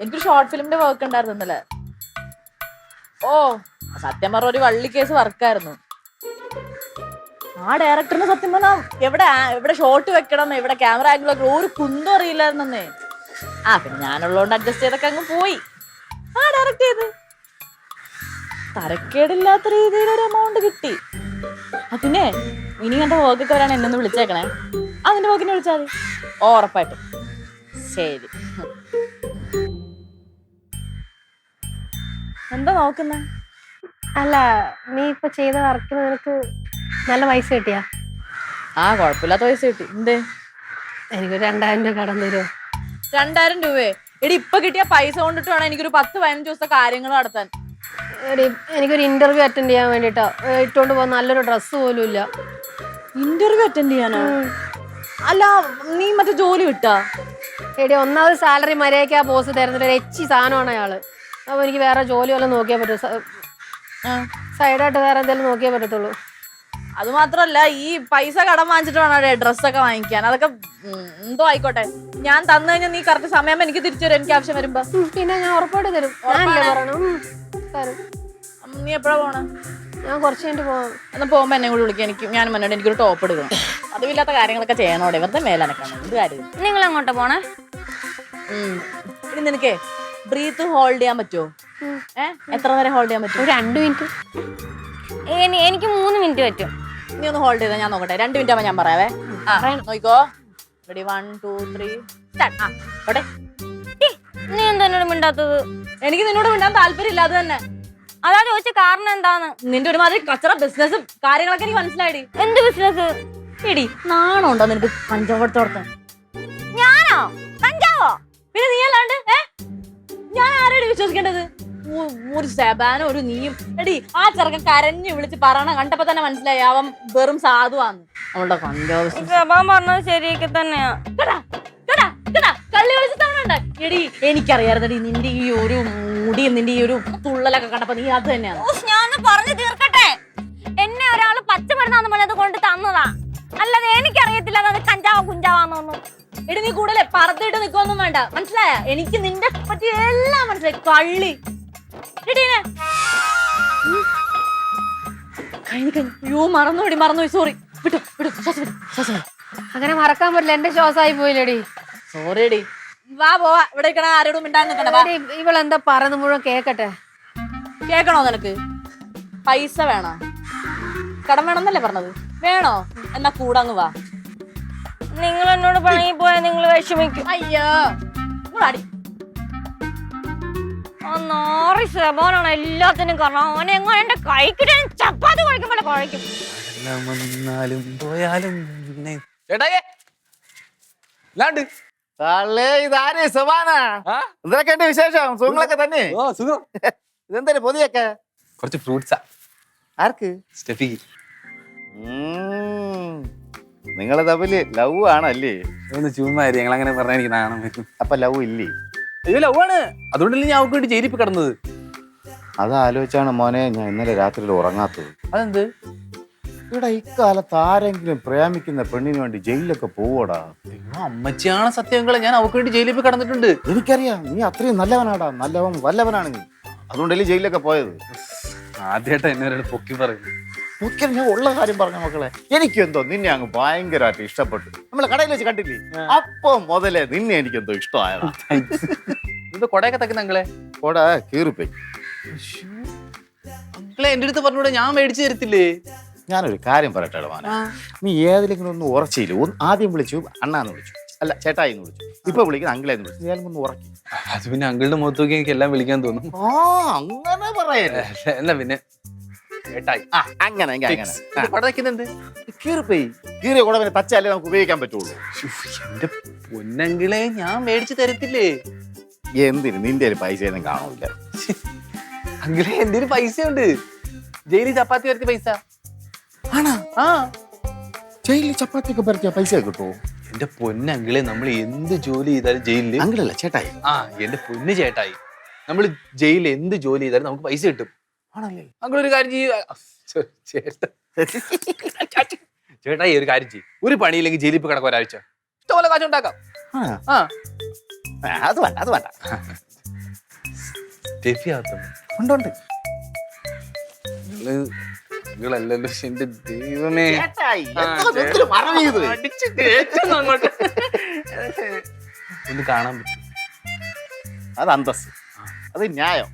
എനിക്കൊരു short ഫിലിമിന്റെ work ഉണ്ടായിരുന്നു ഇന്നലെ. ഓ സത്യം പറഞ്ഞ ഒരു വള്ളി കേസ് വർക്കായിരുന്നു. ആ ഡയറക്ടറിന് സത്യം പറഞ്ഞാ എവിടെ ഷോട്ട് വെക്കണം, എവിടെ ക്യാമറ ആംഗിൾ വെക്കണം ഒരു കുന്തം അറിയില്ലായിരുന്നേ. പിന്നെ ഞാനുള്ളതുകൊണ്ട് അഡ്ജസ്റ്റ് ചെയ്തൊക്കെ അങ്ങ് പോയി. ഡയറക്ട് ചെയ്ത് തരക്കേടില്ലാത്ത രീതിയിൽ ഒരു എമൗണ്ട് കിട്ടി. പിന്നെ ഇനി എന്റെ വർക്കൊക്കെ വരാൻ എന്നെ ഒന്ന് വിളിച്ചേക്കണേ. അതിന്റെ വർക്കിനെ വിളിച്ചാൽ മതി. ഉറപ്പായിട്ടും. ശരി. എന്താ നോക്കുന്നേ? അല്ല, നീ ഇപ്പൊ ചെയ്ത വർക്കിന് നിനക്ക് നല്ല പൈസ കിട്ടിയാ? കുഴപ്പമില്ലാത്ത പൈസ കിട്ടി. എന്തേ? എനിക്കൊരു 2000 രൂപ കടം തരുമോ? 2000 രൂപയെ? എടി ഇപ്പൊ കിട്ടിയ പൈസ കൊണ്ടിട്ട് വേണം എനിക്കൊരു 10-15 ദിവസത്തെ കാര്യങ്ങൾ നടത്താൻ. എടി എനിക്കൊരു ഇന്റർവ്യൂ അറ്റൻഡ് ചെയ്യാൻ വേണ്ടിട്ടാ. ഇട്ടോണ്ട് പോകാൻ നല്ലൊരു ഡ്രസ്സ് പോലും ഇല്ല. ഇന്റർവ്യൂ അറ്റൻഡ് ചെയ്യാനോ? അല്ല നീ മറ്റേ ജോലി വിട്ടാ? എടി ഒന്നാമത് സാലറി മര്യാദയ്ക്ക് ആ ബോസ് തരുന്നില്ല. എച്ചി സാധനമാണ് അയാള്. അപ്പൊ എനിക്ക് വേറെ ജോലി വല്ലതും നോക്കിയാൽ പറ്റും. സൈഡായിട്ട് വേറെ എന്തെങ്കിലും നോക്കിയേ പറ്റത്തുള്ളൂ. അത് മാത്രല്ല ഈ പൈസ കടം വാങ്ങിച്ചിട്ട് വേണം ഡ്രസ്സൊക്കെ വാങ്ങിക്കാൻ. അതൊക്കെ എന്തോ ആയിക്കോട്ടെ. ഞാൻ തന്നു കഴിഞ്ഞാൽ നീ കറക്റ്റ് സമയം എനിക്ക് തിരിച്ചു തരും, എനിക്ക് ആവശ്യം വരുമ്പോ. പിന്നെ ഞാൻ ഉറപ്പായിട്ട് തരും. നീ എപ്പോഴാ പോണേ? ഞാൻ കുറച്ച് കഴിഞ്ഞിട്ട് പോവാം. എന്നാ പോകുമ്പോ എന്നെ കൂടി വിളിക്കാം. ഞാൻ മുന്നോട്ട് എനിക്കൊരു ടോപ്പ് എടുക്കണം. അതുമില്ലാത്ത കാര്യങ്ങളൊക്കെ ചെയ്യണോടെ, വെറുതെ മേലനക്കാണ്. എന്ത് കാര്യം? നിങ്ങൾ എങ്ങോട്ടാ പോണേ? ഇനി നിനക്കേ ബ്രീത്ത് ഹോൾഡ് ചെയ്യാൻ പറ്റുമോ? എത്ര നേരം ഹോൾഡ് ചെയ്യാൻ പറ്റും? 2 മിനിറ്റ്. എനിക്ക് 3 മിനിറ്റ് പറ്റും. നീ ഒന്ന് ഹോൾഡ് ചെയ്താ ഞാൻ നോക്കട്ടെ. 2 മിനിറ്റ് ആവുമ്പോ ഞാൻ പറയാവേ. നോക്കോ. Ready 1 2 3 start. നീ എന്താ എന്നോട് മിണ്ടാത്തത്? എനിക്ക് നിന്നോട് മിണ്ടാൻ താല്പര്യമില്ല. അത് തന്നെ. അതാ ചോദിച്ച കാരണം എന്താണ്? നിന്റെ ഒരുമാതിരി കച്ചറ ബിസിനസ്സും കാര്യങ്ങളൊക്കെ എനിക്ക് മനസ്സിലായി. എന്ത് ബിസിനസ്? എടി നാണോ ഉണ്ടോ നിനക്ക് കഞ്ചാവ് കൊടുത്തോർത്ത്? ഞാനോ? കഞ്ചാവോ? പിന്നെ നീ അല്ലാണ്ട് ഞാൻ ആരോട് വിശ്വസിക്കേണ്ടത്? ഒരു സെബാനോ ഒരു നീയും. എടി ആ ചെറുക്കൻ കരഞ്ഞു വിളിച്ച് പറയണ കണ്ടപ്പോ തന്നെ മനസ്സിലായി അവൻ വെറും സാധുവാന്ന്. അവളുടെ കഞ്ചാവ് പറഞ്ഞത് ശരിയൊക്കെ തന്നെയാ. കള്ളി വിളിച്ച് തവണ. എടി എനിക്കറിയായിരുന്നടി നിന്റെ ഈ ഒരു മുടിയും നിന്റെ ഈ ഒരു തുള്ളലൊക്കെ കണ്ടപ്പോ നീ അത് തന്നെയാണ്. ഞാൻ പറഞ്ഞു തീർക്കട്ടെ. എന്നെ ഒരാള് പച്ചമരുന്നാന്ന് പറഞ്ഞത് കൊണ്ട് തന്നതാ. അല്ലാതെ എനിക്കറിയത്തില്ല അത് കഞ്ചാവോ കുഞ്ചാവാന്നൊന്നും. എടി നീ കൂടുതലേ പറത്തിട്ട് നിൽക്കൊന്നും വേണ്ട. മനസ്സിലായ? എനിക്ക് നിന്റെ പറ്റി എല്ലാം മനസ്സിലായി. കള്ളി. മറന്നുപോയി. സോറി. അങ്ങനെ മറക്കാൻ പറ്റില്ല. എന്റെ ശ്വാസമായി പോയില്ലടി. സോറി. വാ പോവാ. ഇവിടെ ആരോടും മിണ്ടാൻ നിൽക്കണ്ട. ഇവളെന്താ പറയുന്നത് മുഴുവൻ കേക്കട്ടെ. കേക്കണോ നിനക്ക്? പൈസ വേണോ? കടം വേണമെന്നല്ലേ പറഞ്ഞത്? വേണോ? എന്നാ കൂടങ്ങ് വാ. നിങ്ങൾ എന്നോട് പണങ്ങി പോയാൽ നിങ്ങൾ വിഷമിക്കും. അയ്യോ അടി. സെബോനാണ് എല്ലാത്തിനും കാരണം. അവനെ എങ്ങനെ എന്റെ കൈക്കിട്ട് ചപ്പാത്തി കഴിക്കുമ്പോൾ കഴിക്കും. ഇതൊക്കെ വിശേഷം? സുഖങ്ങളൊക്കെ തന്നെ? ഇതെന്താ പൊതിയൊക്കെ? കുറച്ച് ഫ്രൂട്ട്സാ. ആർക്ക്? സ്റ്റെഫിക്ക്. നിങ്ങളെ തമ്മില് ലവ് ആണല്ലേ? ഒന്ന് ചുമ്മാരി. ഞങ്ങൾ അങ്ങനെ പറഞ്ഞാൽ എനിക്ക് നാണം വരും. അപ്പൊ ലവ് ഇല്ലേ? അയ്യോ ലവ് ആണ്. അതുകൊണ്ടല്ലേ ഞാൻ അവർക്ക് വേണ്ടി ജയിലിൽ കിടന്നത്. അതാലോചിച്ചാണ് മോനെ ഞാൻ ഇന്നലെ രാത്രിയിൽ ഉറങ്ങാത്തത്. അതെന്ത്? ഇവിടെ ഇക്കാലത്ത് ആരെങ്കിലും പ്രേമിക്കുന്ന പെണ്ണിന് വേണ്ടി ജയിലിലൊക്കെ പോവോടാ? അമ്മച്ചിയാണ് സത്യങ്ങളെ. ഞാൻ അവർക്ക് വേണ്ടി ജയിലിൽ കിടന്നിട്ടുണ്ട്. എനിക്കറിയാം. നീ അത്രയും നല്ലവനാടാ. നല്ലവൻ വല്ലവനാണ് നീ. അതുകൊണ്ടല്ലേ ജയിലിലൊക്കെ പോയത്. ആദ്യമായിട്ട് എന്നെ ഒരാൾ പൊക്കി പറയുന്നു. പൊക്കി ഞാൻ ഉള്ള കാര്യം പറഞ്ഞ മക്കളെ. എനിക്കെന്തോ നിന്നെ അങ്ങ് ഭയങ്കരമായിട്ട് ഇഷ്ടപ്പെട്ടു. നമ്മളെ കടയിൽ വെച്ച് കണ്ടില്ലേ? അപ്പൊ മുതലേ നിന്നെ എനിക്കെന്തോ ഇഷ്ടമായതാ. ഇത് കൊടയൊക്കെ തക്കുന്ന അങ്ങളെ? കൊട കീറിപ്പോയി. അങ്ങളെ എന്റെ അടുത്ത് പറഞ്ഞൂടെ? ഞാൻ മേടിച്ചു തരത്തില്ലേ? ഞാനൊരു കാര്യം പറയട്ടെ മോനെ. നീ ഏതിലെങ്കിലും ഒന്നും ഉറച്ചില്ല. ആദ്യം വിളിച്ചു അണ്ണാന്ന് വിളിച്ചു, അല്ല ചേട്ടായിന്ന് വിളിച്ചു. ഇപ്പൊ വിളിക്കുന്ന അങ്കിളെന്ന് വിളിച്ചു. ഏതെങ്കിലും ഒന്ന് ഉറക്കി. അത് പിന്നെ അങ്കിളുടെ മുഖത്ത് നോക്കി എനിക്ക് എല്ലാം വിളിക്കാൻ തോന്നും. അങ്ങനെ പറയല്ലേ. അല്ല പിന്നെ ചേട്ടായി. അങ്ങനെ കൊട തയ്ക്കുന്നുണ്ട്. കീറിപ്പോയി. കീറിയ കൂടെ പിന്നെ തച്ചല്ലേ നമുക്ക് ഉപയോഗിക്കാൻ പറ്റുള്ളൂ. എന്റെ പൊന്നങ്കിളെ ഞാൻ മേടിച്ചു തരത്തില്ലേ? എന്തിന്? നിന്റെ ഒരു പൈസ ഒന്നും കാണൂല. അങ്കിളെ എന്റെ ഒരു പൈസ ഉണ്ട്. ജയിലിൽ ചപ്പാത്തി വരത്തിയ പൈസ. ആണോ? ആ, ജയിലിൽ ചപ്പാത്തി ഒക്കെ പരത്തിയ പൈസ കിട്ടുമോ? എന്റെ പൊന്നങ്കിളെ നമ്മൾ എന്ത് ജോലി ചെയ്താലും ജയിലില്. അങ്കിളല്ല ചേട്ടായി. എന്റെ പൊന്ന് ചേട്ടായി, നമ്മൾ ജയിലിൽ എന്ത് ജോലി ചെയ്താലും നമുക്ക് പൈസ കിട്ടും. ആണല്ലേ? അങ്കിൾ ഒരു കാര്യം ചേട്ടായി ഒരു കാര്യം ചെയ്യും. ഒരു പണിയില്ലെങ്കിൽ ജയിലിൽ കിടക്കാം ഒരാഴ്ച. ഇഷ്ടംപോലെ കാശ് ഉണ്ടാക്കാം. അത് വേണ്ട അത് വേണ്ട. സ്റ്റെഫി ആകത്തുള്ളൂ. ഉണ്ട്. നിങ്ങളല്ലല്ലോ എന്റെ ദൈവമേ. ചേട്ടായി, എന്തൊരു മറവി ഇത്. അടിച്ച് കേറ്റുന്നു അങ്ങോട്ട്. ഒന്ന് കാണാൻ പറ്റും. അത് അന്തസ്, അത് ന്യായം.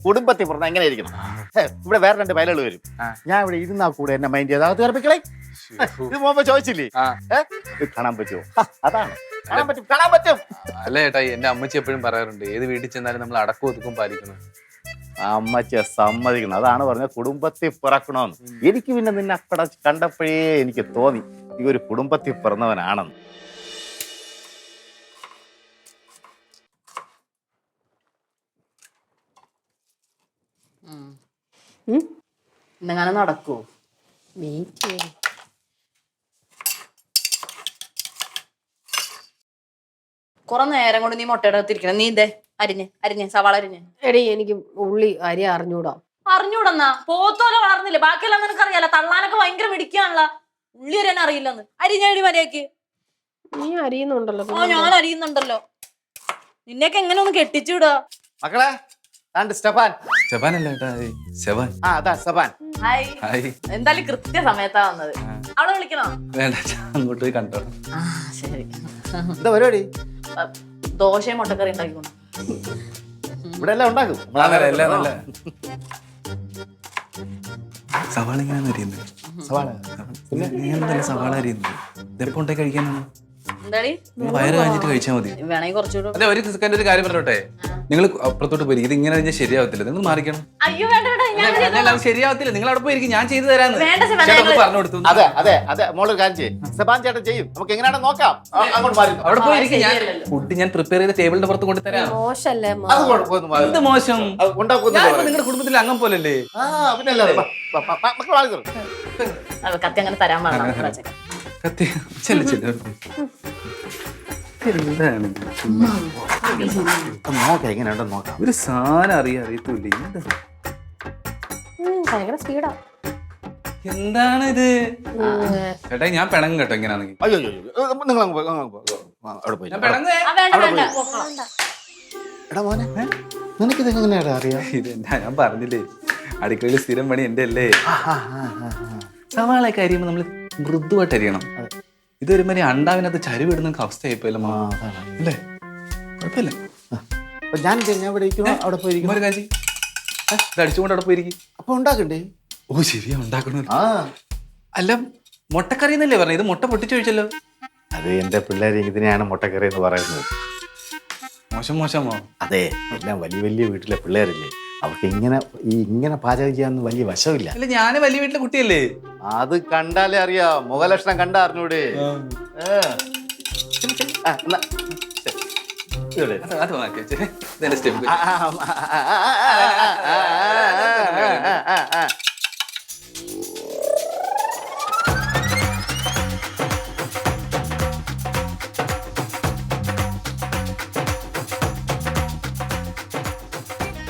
കുടുംബത്തിൽ പറഞ്ഞാൽ എങ്ങനെ ഇരിക്കണം? ഇവിടെ വേറെ 2 പൈലുകൾ വരും. ഞാൻ ഇവിടെ ഇരുന്നാ കൂടെ എന്നെ മൈൻഡ് ചെയ്ത് അത് ഉറപ്പിക്കളെ. ഇത് പോകുമ്പോ ചോദിച്ചില്ലേ ഇത് കാണാൻ പറ്റുമോ? അതാണ് കാണാൻ പറ്റും. അല്ല ചേട്ടായി, എന്റെ അമ്മച്ചി എപ്പോഴും പറയാറുണ്ട് ഏത് വീട്ടിൽ ചെന്നാലും നമ്മൾ അടക്കം ഒതുക്കും പാലിക്കണം. അമ്മച്ചിയെ സമ്മതിക്കണം. അതാണ് പറഞ്ഞ കുടുംബത്തിൽ പിറക്കണമെന്ന്. എനിക്ക് പിന്നെ നിന്നെ അക്കട കണ്ടപ്പോഴേ എനിക്ക് തോന്നി ഈ ഒരു കുടുംബത്തിൽ പിറന്നവനാണെന്ന്. ഇന്നെങ്ങനെ നടക്കുവോ? വെയിറ്റ് ചെയ്യും. കുറെ നേരം കൊണ്ട് നീ മുട്ടയുടെ അകത്തിരിക്കണം. നീ ഇതേ അരിഞ്ഞ് സവാള അരിഞ്ഞ്. എടി എനിക്ക് ഉള്ളി അരി അറിഞ്ഞൂടാ. അറിഞ്ഞൂടെന്നാ പോത്തോലെ വളർന്നില്ലേ? ബാക്കിയെല്ലാം നിനക്കറിയാലോ. തള്ളാനൊക്കെ ഭയങ്കര മിടിക്കാണല്ലോ. ഉള്ളി അരിയാൻ അറിയില്ലെന്ന്. അരിഞ്ഞടി മര്യാദക്ക്. നീ അരിയുന്നുണ്ടല്ലോ. ഞാൻ അരിയുന്നുണ്ടല്ലോ. നിന്നെയൊക്കെ എങ്ങനെ ഒന്ന് കെട്ടിച്ചുവിടാ മക്കളെ സ്റ്റെഫാൻ. സ്റ്റെഫാനല്ല ചേട്ടാ, സെവാൻ. അതാ സ്റ്റെഫാൻ. ഹായ്. ഹായ്. എന്തായാലും കൃത്യ സമയത്താ വന്നത്. അവളെ വിളിക്കണോ? വേണ്ട, അങ്ങോട്ട് പോയി കണ്ടോ. ശരി. എന്താ പരിപാടി? ദോശയും മുട്ടക്കറി ഉണ്ടാക്കിക്കൊണ്ട്. ഇവിടെ എല്ലാം ഉണ്ടാക്കും. സവാള ഇങ്ങനെ അരിയുന്നത്. സവാള സവാള അരിയുന്നത് ഇതെപ്പോ ഉണ്ടായി കഴിക്കാനാണ്. എന്താടി വയറ് കഴിഞ്ഞിട്ട് കഴിച്ചാൽ മതി. വേണമെങ്കിൽ കുറച്ചുകൂടെ. അതെ, ഒരു സെക്കൻഡ് ഒരു കാര്യം പറഞ്ഞോട്ടെ. നിങ്ങൾ അപ്പുറത്തോട്ട് പോയി. ഇത് ഇങ്ങനെ കഴിഞ്ഞാൽ ശരിയാവത്തില്ല. നിങ്ങൾ മാറിക്കണം. അയ്യോ വേണ്ട അത് ശരിയാവത്തില്ല. നിങ്ങൾ അവിടെ പോയിരിക്കും, ഞാൻ ചെയ്തു തരാന്ന് വേണ്ട പറഞ്ഞു കൊടുത്തു. അതെ അതെ അതെ, മോളൊരു കാര്യം ചെയ്യും. സെബാൻ ചേട്ടൻ ചെയ്യും. നമുക്ക് എങ്ങനെയാണെന്ന് നോക്കാം. അങ്ങോട്ട് മാറി അവിടെ പോയിരിക്കും. ഞാൻ ഫുഡ് ഞാൻ പ്രിപ്പയർ ചെയ്ത ടേബിളിന്റെ പുറത്ത് കൊണ്ട് തരാം. മോശല്ലേ അത് കുഴപ്പമൊന്നും എന്ത് മോശം? ഉണ്ടാക്കുന്നില്ല. നിങ്ങളുടെ കുടുംബത്തിൽ അംഗം പോലല്ലേ? പിന്നല്ലേ മക്കൾ വാങ്ങി തരും. കത്തി അങ്ങനെ തരാൻ പാടില്ല. കത്തി ചെല്ലു ചെല്ലു. എന്താണ് നോക്കാം എങ്ങനെയുണ്ടെന്ന് നോക്കാം. ഒരു സാധനം അറിയത്തില്ല. ഭയങ്കര സ്പീഡാ. എന്താണ് ഇത്? ചേട്ടാ ഞാൻ പിണങ്ങും കേട്ടോ ഇങ്ങനെയാണെങ്കിൽ. അയ്യോ നിങ്ങൾ അവിടെ പോയി. ഞാൻ പിണങ്ങേ. എടാ മോനെ, നിനക്കിത് എങ്ങനെയാടാ അറിയാം? ഇതെന്താ ഞാൻ പറഞ്ഞില്ലേ, അടുക്കളയിൽ സ്ഥിരം പണി എന്റെ അല്ലേ. സവാളയൊക്കെ അരിയുമ്പോൾ നമ്മൾ മൃദുവായിട്ട് അരിയണം. ഇതൊരു മാതിരി അണ്ടാവിനകത്ത് ചരിവിടുന്ന അവസ്ഥയായിപ്പോയല്ലോ അല്ലേ? കുഴപ്പമില്ല. ഞാൻ ഇവിടെ ഇരിക്കുന്നു. അവിടെ പോയിരിക്കും. ഒരു കാര്യം ഇത് അടിച്ചുകൊണ്ട് അവിടെ പോയിരിക്കും. അപ്പൊ ഉണ്ടാക്കണ്ടേ? ഓ ശരിയാ, ഉണ്ടാക്കണ. അല്ല മുട്ടക്കറി എന്നല്ലേ പറഞ്ഞത്? ഇത് മുട്ട പൊട്ടിച്ചൊഴിച്ചല്ലോ. അത് എന്റെ പിള്ളേര് ഇതിനെയാണ് മുട്ടക്കറി എന്ന് പറയുന്നത്. മോശമോ? അതെ, എല്ലാം വലിയ വലിയ വീട്ടിലെ പിള്ളേരല്ലേ, അവർക്ക് ഇങ്ങനെ പാചകം ചെയ്യാൻ വലിയ വശമില്ല. അല്ല ഞാന് വലിയ വീട്ടിലെ കുട്ടിയല്ലേ. അത് കണ്ടാലേ അറിയാം. മുഖലക്ഷണം കണ്ടാ അറിഞ്ഞൂടെ? അത് ഇതെന്റെ സ്റ്റെപ്പ്.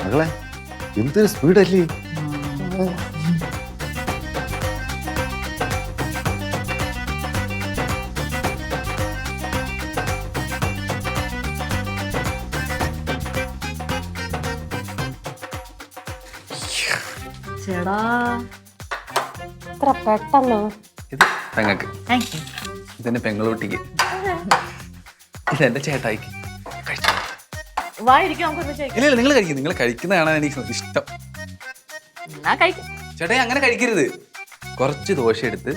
മകളെ എന്തൊരു സ്പീഡല്ലേ! ചേടാ ഇത്ര പെട്ടെന്നോ? ഇത് പെങ്ങൾക്ക്, ഇതെന്റെ പെങ്ങളൂട്ടിക്ക്, ഇതെന്റെ ചേട്ടായിക്ക്. ഇല്ല നിങ്ങൾ കഴിക്കും. നിങ്ങൾ കഴിക്കുന്നതാണ് എനിക്ക് ഇഷ്ടം. ചേട്ടായി അങ്ങനെ കഴിക്കരുത്. കുറച്ച് ദോശ എടുത്ത്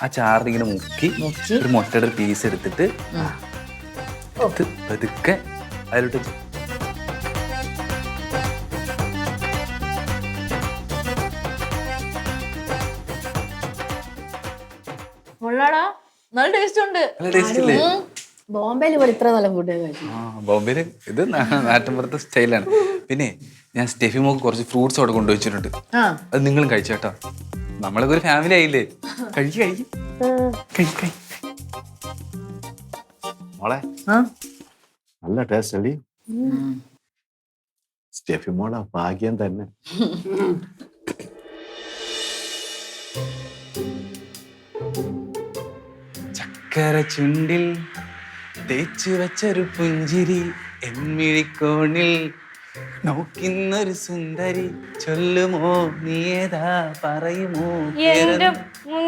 ആ ചാറിന് ഇങ്ങനെ മുക്കി ഒരു മുട്ടയുടെ പീസ് എടുത്തിട്ട് പതുക്കെ അതിലോട്ട് നല്ല ടേസ്റ്റ് ഉണ്ട്. നല്ല ടേസ്റ്റ് ഇല്ലേ? ബോംബെയിൽ പോലെ ഇത്ര നല്ല ഫുഡ് കഴിച്ചു. ബോംബെയില് ഇത് നാട്ടിൻപുറത്തെ സ്റ്റൈലാണ്. പിന്നെ ഞാൻ സ്റ്റെഫി മോക്ക് കുറച്ച് ഫ്രൂട്ട്സ് അവിടെ കൊണ്ടുവച്ചിട്ടുണ്ട്. അത് നിങ്ങളും കഴിച്ചേട്ടാ. നമ്മളൊക്കെ ഒരു ഫാമിലി ആയില്ലേ. കഴിക്കും. മോളെ നല്ല ടേസ്റ്റ് അല്ലേ? സ്റ്റെഫി മോളെ ഭാഗ്യം തന്നെ. ചക്കര ചുണ്ടിൽ തേച്ചു വെച്ചൊരു പുഞ്ചിരി എന്മിഴിക്കോണിൽ നോക്കുന്നൊരു സുന്ദരി ചൊല്ലുമോ നീയേതാ പറയുമോ എന്റെ മുന്നേ.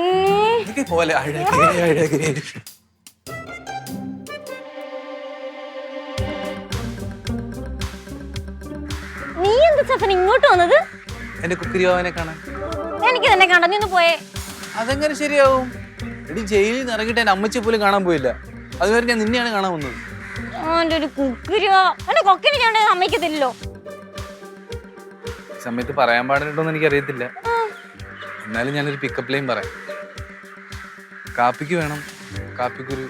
ഇതൊക്കെ പോലെ അഴകേ അഴകേ. നീ എന്താ സഫൻ ഇങ്ങോട്ട് വന്നത്? എന്റെ കുക്കിരിവാവനെ കാണാൻ. എനിക്ക് തന്നെ കണ്ട, നീ ഒന്ന് പോയേ. അതെങ്ങനെ ശരിയാവും? എടി ജയിലിൽ നിന്ന് ഇറങ്ങിയിട്ട് എന്റെ അമ്മച്ചി പോലും കാണാൻ പോയില്ല. അതുവരെ ഞാൻ നിന്നെയാണ് കാണാൻ വന്നത്. അവന്റെ ഒരു കുക്കിരിയോ എന്നെ കൊക്കിന് ഞാൻ സമ്മതിക്കത്തില്ലല്ലോ. സമയത്ത് പറയാൻ പാടില്ലോന്ന് എനിക്ക് അറിയത്തില്ല. എന്നാലും ഞാനൊരു പിക്കപ്പ് ലൈൻ പറയാം. കാപ്പിക്ക് വേണം കാപ്പിക്കുരു,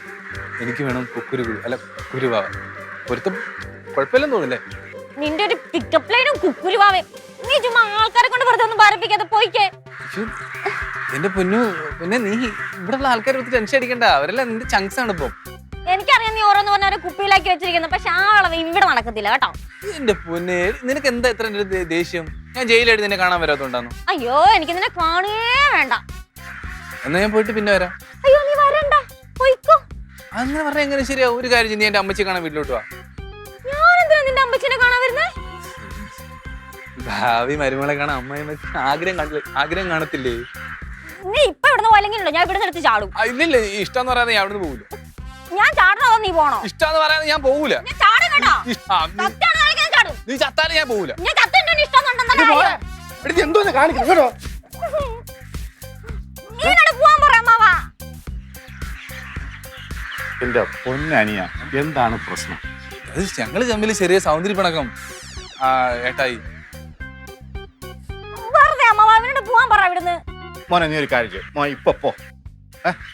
എനിക്ക് വേണം കുക്കുരു, അല്ല കുരുവാവ. പൊരുത്തം കുഴപ്പമില്ലെന്ന് തോന്നില്ലേ? നിന്റെ ഒരു പിക്കപ്പ് ലൈനും കുക്കുരുവാവേ. നീ ചുമ്മാ ആൾക്കാരെ കൊണ്ട് വെറുതെ ഒന്നും പറപ്പിക്കാതെ പോയിക്കേ. ശ്ശോ, എന്റെ പൊന്നു, പിന്നെ നീ ഇവിടെയുള്ള ആൾക്കാരെ ഒത്തിരി ടെൻഷൻ അടിക്കണ്ട. അവരെല്ലാം നിന്റെ ചങ്ക്സ് ആണ് ഇപ്പം. എനിക്കറിയാം നീ ഓരോന്ന് പറഞ്ഞ കുപ്പിയിലാക്കി വെച്ചിരിക്കുന്നത്, പക്ഷെ ആ അളവ് ഇവിടെ നടക്കത്തില്ല കേട്ടോ. എന്റെ പൊന്നെ, നിനക്ക് എന്താ എത്ര ദേഷ്യം? ഞാൻ ജയിലായിട്ട് നിന്നെ കാണാൻ വരാത്തോണ്ടാന്നു. അയ്യോ എനിക്ക് നിന്നെ കാണുകേ വേണ്ട. എന്നാ ഞാൻ പോയിട്ട് പിന്നെ വരാം. അയ്യോ നീ വരണ്ട, പോയിക്കോ. അങ്ങനെ പറഞ്ഞാൽ എങ്ങനെ ശരിയാവും? ഒരു കാര്യം ചെയ്യ്, നീ എന്റെ അമ്മച്ചി കാണാൻ വീട്ടിലോട്ട് വാ. ഞാൻ എന്തിനാ നിന്റെ അമ്മച്ചിനെ കാണാൻ വരുന്നേ? ഭാവി മരുമകളെ കാണാൻ അമ്മയമ്മക്ക് ആഗ്രഹം കാണത്തില്ലേ? നീ ഇപ്പൊ ഇവിടുന്ന് പോലെങ്കിലുണ്ടോ ഞാൻ ഇവിടെ നിർത്തി ചാടും. ഇല്ലില്ല, ഇഷ്ടം പറയാതെ ഞാൻ അവിടുന്ന് പോകൂല. ഞാൻ ചാടണോ നീ പോണോ? ഇഷ്ടം പറയാതെ ഞാൻ പോകൂല. ഞാൻ ചാടും കേട്ടോ. സത്യാണെന്ന് ഞാൻ ചാടും. നീ ചത്താലും ഞാൻ പോകൂല. ഞാൻ ചത്തുണ്ടോ ഇഷ്ടം എന്തോന്ന് കാണിക്കുന്നു കേട്ടോ. നീനോട് പോവാൻ പറയാ മാവാ. എന്റെ പൊന്നനിയ, എന്താണ് പ്രശ്നം? അത് ഞങ്ങള് തമ്മിൽ ചെറിയ സൗന്ദര്യ പിണക്കം ഏട്ടായി. വെറുതെ അമ്മാവാ അവനോട് പോവാൻ പറ ഇവിടുന്ന്. മോനെ നീ ഒരു കാര്യം ചെയ്യും, മോ ഇപ്പൊ പോ.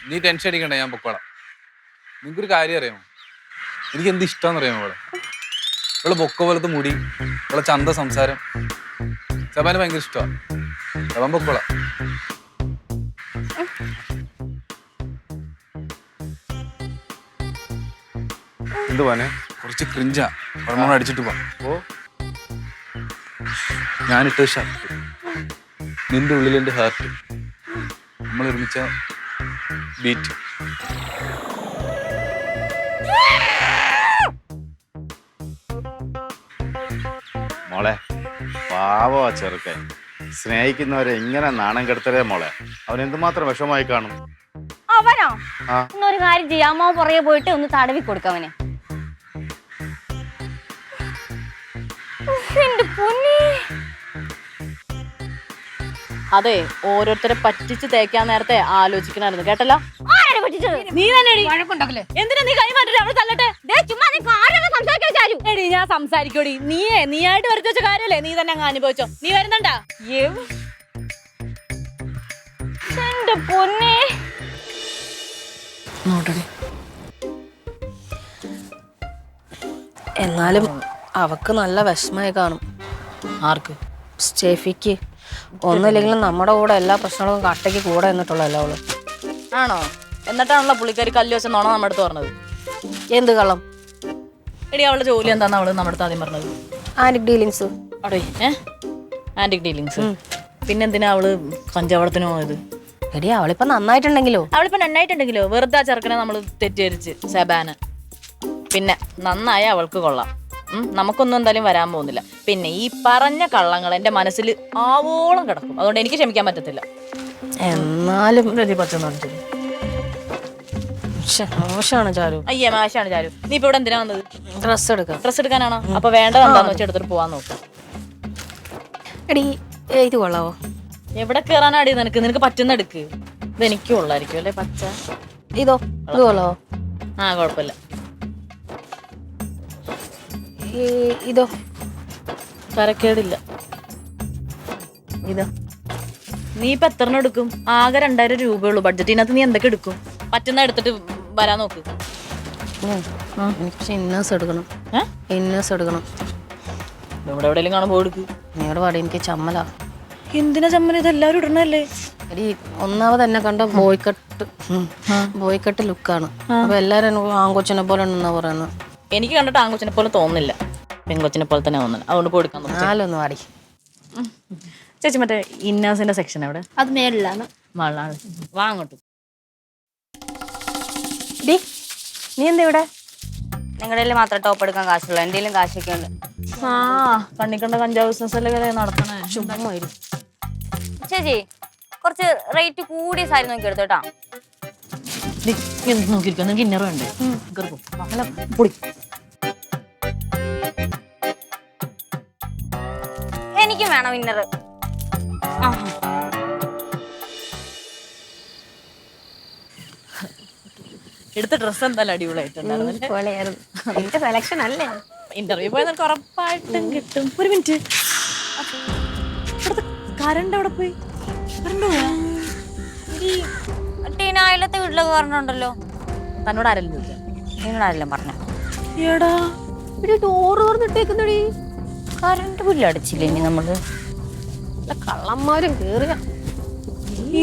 നീ ടെൻഷൻ അടിക്കണ്ട, ഞാൻ പൊക്കോളാം. നിനക്കൊരു കാര്യം അറിയാമോ? എനിക്ക് എന്ത് ഇഷ്ടമെന്ന് അറിയാമോ? ഇവളെ ബൊക്ക പോലത്തെ മുടി, ഇവളെ ചന്ത സംസാരം സബാന് ഭയങ്കര ഇഷ്ടമാണ്. സബാൻ പൊക്കോളാം. എന്ത് പോനെ? കുറച്ച് ക്രിഞ്ചാ, ഒരെണ്ണം അടിച്ചിട്ട് പോവാം. ഓ, ഞാനിട്ട ഷർട്ട്, നിന്റെ ഉള്ളിൽ എൻ്റെ ഹാർട്ട്, നമ്മൾ ഒരുമിച്ച ബീറ്റ്. മോളെ പാവോ ചെറുക്കൻ, സ്നേഹിക്കുന്നവരെ ഇങ്ങനെ നാണം കെടുത്തരേ മോളെ. അവൻ എന്തുമാത്രം വിഷമായി കാണും. അവനോ? ആ, എന്നൊരു കാര്യം ചെയ്യാമോ, പുറകെ പോയിട്ട് ഒന്ന് തടവി കൊടുക്കവനെ. എന്റെ പൊന്നേ. അതെ, ഓരോരുത്തരെ പറ്റിച്ച് തേക്കാൻ നേരത്തെ ആലോചിക്കണായിരുന്നു കേട്ടല്ലോ. ആരാണ് പറ്റിച്ചത്? നീ തന്നെ വഴക്കുണ്ടാക്കല്ലേ? എന്തിനാ നീ കൈ മാറ്റി അവള് തല്ലട്ടെ? ദേ ചുമ്മാ നീ ആരാണ് സംസാരിക്കാൻ ചാരു? എടി ഞാൻ സംസാരിക്കോടി. നീയായിട്ട് വരുത്തി വെച്ച കാര്യല്ലേ, നീ തന്നെ അങ്ങ് അനുഭവിച്ചോ. നീ വരുന്നുണ്ടാ? എന്റെ പൊന്നേ. നോട്ടടി. എന്നാലും അവക്ക് നല്ല വിഷമായി കാണും. ആർക്ക്? സ്റ്റെഫിക്ക്. ഒന്നുമില്ലെങ്കിലും നമ്മുടെ കൂടെ എല്ലാ പ്രശ്നങ്ങളും കട്ടയ്ക്ക് കൂടെ നിന്നിട്ടുള്ളല്ലോ അവള്. ആണോ? എന്നിട്ടാണല്ലോ പുള്ളിക്കാരി കല്ല് വെച്ച നോണ നമ്മുടെ അടുത്ത് പറഞ്ഞത്. എന്ത് കള്ളം? എടി അവളുടെ ജോലി എന്താന്ന് അവള് നമ്മുടെ അടുത്ത് ആദ്യം പറഞ്ഞത്? Antique dealings. അടേ ആന്റിക് ഡീലിങ്സ്. പിന്നെന്തിനാ അവള് കഞ്ചാവടത്തിന് പോയത്? എടി അവളിപ്പോ നന്നായിട്ടുണ്ടെങ്കിലോ? അവളിപ്പോ നന്നായിട്ടുണ്ടെങ്കിലോ? വെറുതെ ആ ചെറുക്കനെ നമ്മള് തെറ്റിദ്ധരിച്ച് സെബാന്. പിന്നെ നന്നായ അവൾക്ക് കൊള്ളാം. നമുക്കൊന്നും എന്തായാലും വരാൻ പോകുന്നില്ല. പിന്നെ ഈ പറഞ്ഞ കള്ളങ്ങൾ എന്റെ മനസ്സിൽ ആവോളം കിടക്കും. അതുകൊണ്ട് എനിക്ക് ക്ഷമിക്കാൻ പറ്റത്തില്ല. എന്നാലും പറ്റുന്നു മോശമാണ് ചാരു. അയ്യേ മാഷാണ് ചാരു. നീ ഇപ്പൊ ഇവിടെ എന്തിനാ വന്നത്? ഡ്രസ് എടുക്കാം. ഡ്രസ് എടുക്കാനാണോ? അപ്പൊ വേണ്ടത് എന്താന്ന് വെച്ചാൽ എടുത്തിട്ട് പോവാൻ നോക്കാം. എടി ഇത് കൊള്ളാവോ? എവിടെ കേറാനാടി നിനക്ക്? നിനക്ക് പറ്റുന്ന എടുക്ക്. ഇത് എനിക്കും ഉള്ളായിരിക്കും അല്ലേ പച്ച? ഇതോ? ഇത് കൊള്ളാവോ? ആ കുഴപ്പമില്ല. ഇതോ? തരക്കേടില്ല. ഇതോ? നീ ഇപ്പൊ എത്ര എടുക്കും? ആകെ 2000 രൂപയുള്ളൂ ബഡ്ജറ്റിനകത്ത്. നീ എന്തൊക്കെ എടുക്കും? പറ്റുന്ന എടുത്തിട്ട് വരാൻ നോക്ക്. എനിക്ക് പക്ഷെ ഇന്നേഴ്സ് എടുക്കണം. ഇന്നേഴ്സ് എടുക്കണം. ഇവിടെ എവിടെയെങ്കിലും കാണുമ്പോ എടുക്ക്. നീയുടെ പാടെ എനിക്ക് ചമ്മലാ. എന്തിനാ ചമ്മന? ഇത് എല്ലാവരും ഇടണല്ലേ? എടി ഒന്നാമത് എന്നെ കണ്ട ബോയ്ക്കട്ട് ലുക്കാണ്. അപ്പൊ എല്ലാരും ആങ്കൊച്ചിനെ പോലെ ഉണ്ടെന്നാ പറയുന്നത്. എനിക്ക് കണ്ടിട്ട് ആങ്കൊച്ചിനെ പോലെ തോന്നുന്നില്ല, പെങ്കൊച്ചിനെ പോലെ തന്നെ തോന്നുന്നില്ല. അതുകൊണ്ട് കൊടുക്കാൻ നോക്കാം. നാലൊന്ന് വാടി ചേച്ചി. മറ്റേ ഇന്നേഴ്സിന്റെ സെക്ഷൻ എവിടെ? അത് മേളിലാണ്. വാ അങ്ങോട്ട്. നീ എന്താ ഇവിടെ? നിങ്ങളുടെ മാത്രം ടോപ്പ് എടുക്കാൻ കാശുള്ളൂ, എന്തെങ്കിലും കാശൊക്കെ ഉണ്ട്. ആ കണ്ണിക്കണ്ട കഞ്ചാവ് ബിസിനസ് അല്ലേ നടത്തണേ. ചേച്ചി കുറച്ച് റേറ്റ് കൂടിയ സാരി നോക്കി എടുത്തു കേട്ടോ. നോക്കിയിരിക്കും, നിങ്ങൾക്ക് ഇന്നർ വേണ്ടേ? പൊടി. എനിക്കും വേണം ഇന്നർ. എടുത്ത ഡ്രസ് എന്തായാലും അടിപൊളിയായിട്ടുണ്ടായിരുന്നു. എന്റെ സെലക്ഷൻ അല്ലേ. ഇന്റർവ്യൂ പോയാൽ നിനക്ക് ഉറപ്പായിട്ടും കിട്ടും. ഒരു മിനിറ്റ്, കരണ്ട് എവിടെ പോയി? കരണ്ട് പോയാ? ടീന അയലത്തെ വീട്ടിലൊക്കെ പറഞ്ഞുണ്ടല്ലോ. തന്നോട് ആരെങ്കിലും ചോദിച്ചാ? നിങ്ങളാരെല്ലാം പറഞ്ഞു? എടാ ഡോറ് തുറന്നിട്ടേക്കുന്നടി. കറണ്ട് ബില്ല് അടിച്ചില്ലേ ഇനി നമ്മള്? കള്ളന്മാരും കേറുക.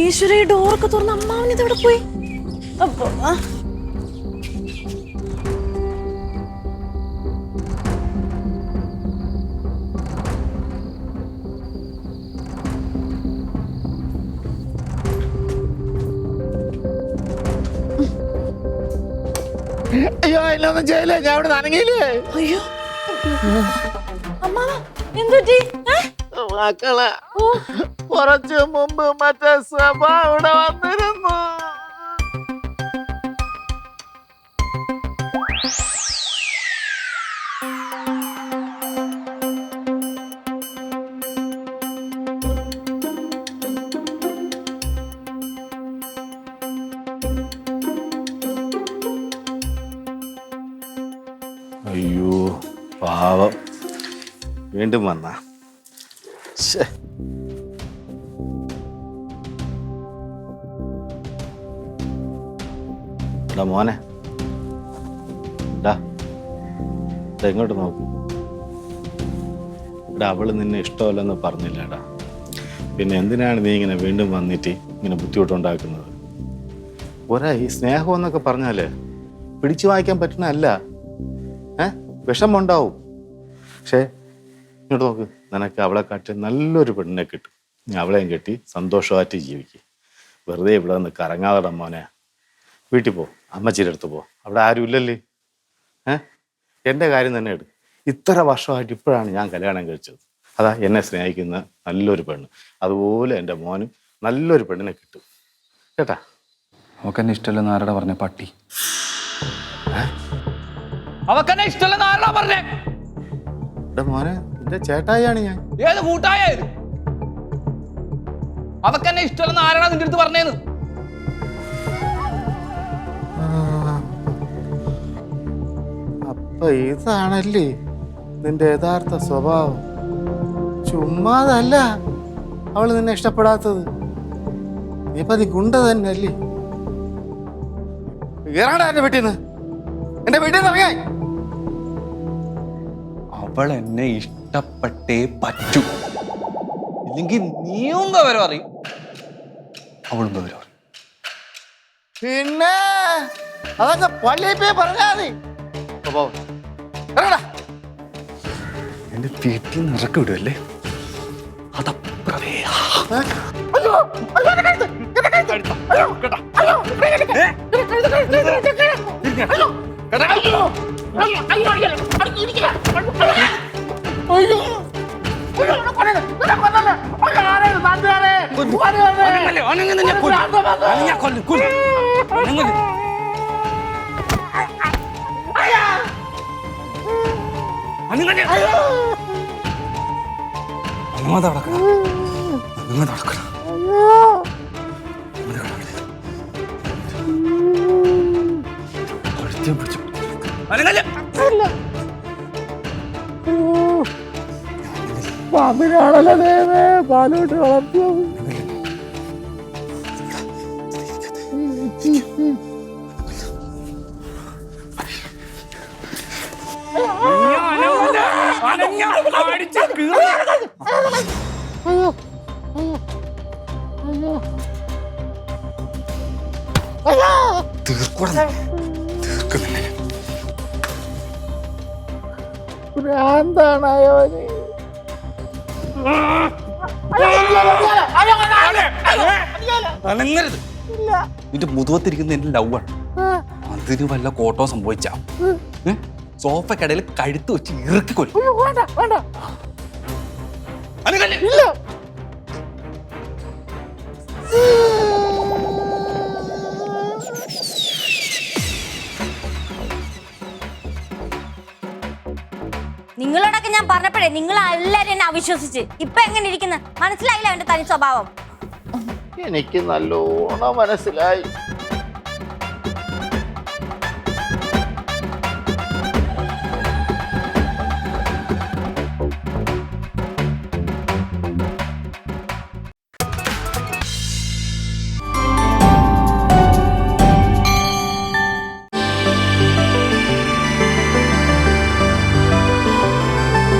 ഈശ്വര, ഈ ഡോറൊക്കെ തുറന്ന് അമ്മാവൻ ഇതെവിടെ പോയി? അപ്പൊ അയ്യോ ഇല്ലൊന്നും ചെയ്യില്ലേ, ഞാൻ ഇവിടെ നനങ്ങിയില്ലേ. അയ്യോ അമ്മാവ എന്തുപറ്റി? മക്കളെ കുറച്ചു മുമ്പ് മറ്റേ സഭ ഇവിടെ വന്നിരുന്നു. അയ്യോ പാവം, വീണ്ടും വന്ന. മോനെ എങ്ങോട്ട് നോക്കൂ. ഇവിടെ അവള് നിന്നെ ഇഷ്ടമല്ലെന്ന് പറഞ്ഞില്ലടാ, പിന്നെ എന്തിനാണ് നീ ഇങ്ങനെ വീണ്ടും വന്നിട്ട് ഇങ്ങനെ ബുദ്ധിമുട്ടുണ്ടാക്കുന്നത്? ഈ സ്നേഹം എന്നൊക്കെ പറഞ്ഞാല് പിടിച്ചു വായിക്കാൻ പറ്റുന്നതല്ല. വിഷമുണ്ടാവും. പക്ഷേ ഇങ്ങോട്ട് നോക്ക്, നിനക്ക് അവളെ കാട്ടി നല്ലൊരു പെണ്ണിനെ കിട്ടും. നീ അവളെയും കെട്ടി സന്തോഷമായിട്ട് ജീവിക്കും. വെറുതെ ഇവിടെ നിന്ന് കറങ്ങാതെ മോനെ. വീട്ടിൽ പോ, അമ്മച്ചിയുടെ അടുത്ത് പോ, അവിടെ ആരും ഇല്ലല്ലേ. എൻ്റെ കാര്യം തന്നെ എടുക്കും. ഇത്ര വർഷമായിട്ട് ഇപ്പോഴാണ് ഞാൻ കല്യാണം കഴിച്ചത്. അതാ എന്നെ സ്നേഹിക്കുന്ന നല്ലൊരു പെണ്ണ്. അതുപോലെ എൻ്റെ മോനും നല്ലൊരു പെണ്ണിനെ കിട്ടും കേട്ടാ. അവക്കെന്നെ ഇഷ്ടമല്ലെന്ന് ആരാടാ പറഞ്ഞ? പട്ടി. അവക്കെന്നെ ഇഷ്ടമല്ലെന്ന് ആരാടാ പറഞ്ഞേ? മോനെ എന്റെ ചേട്ടായിയാണ് ഞാൻ. ഏത് കൂട്ടായത്? അവക്കെന്നെ ഇഷ്ടമല്ലെന്ന് ആരാടാ നിന്റെ അടുത്ത് പറഞ്ഞേന്ന്? അപ്പൊ ഇതാണല്ലേ നിന്റെ യഥാർത്ഥ സ്വഭാവം. ചുമ്മാതല്ല അവള് നിന്നെ ഇഷ്ടപ്പെടാത്തത്. നീ പതി ഗുണ്ട തന്നെ അല്ലേ. ഇറങ്ങടാ എന്റെ വീട്ടിൽ നിന്ന്, എന്റെ വീട്ടിൽ നിന്ന് ഇറങ്ങാൻ. അവൾ എന്നെ ഇഷ്ടപ്പെട്ടേ പറ്റൂ, ഇല്ലെങ്കിൽ നീയും വിവരം അറിയും, അവളും വിവരം അറിയും. പിന്നെ അതൊക്കെ പള്ളിയിൽ പോയി പറഞ്ഞാ മതി. എന്റെ വീട്ടിൽ നിന്ന് ഇറക്കി വിടുവല്ലേ? അതപ്പുറവേ. പാമ്പിനാണല്ലോ ദേവേ പാലോട്ട് വളർത്തിയത്. ഭ്രാന്താണായോന്. നിന്റെ മുതുവത്തിരിക്കുന്ന എന്റെ ലവാണ്. അതിന് വല്ല കോട്ടോ സംഭവിച്ചാ സോഫക്കടയിൽ കഴുത്ത് വെച്ച് ഇറുക്കി കൊല്ലും. വേണ്ട വേണ്ട. അനുകല്ലേ? ഇല്ല. നിങ്ങളോടൊക്കെ ഞാൻ പറഞ്ഞപ്പോഴേ നിങ്ങൾ എല്ലാരും എന്നെ അവിശ്വസിച്ച്. ഇപ്പൊ എങ്ങനെ ഇരിക്കുന്നു? മനസ്സിലായില്ല അവന്റെ തനി സ്വഭാവം. എനിക്ക് നല്ലോണം മനസ്സിലായി.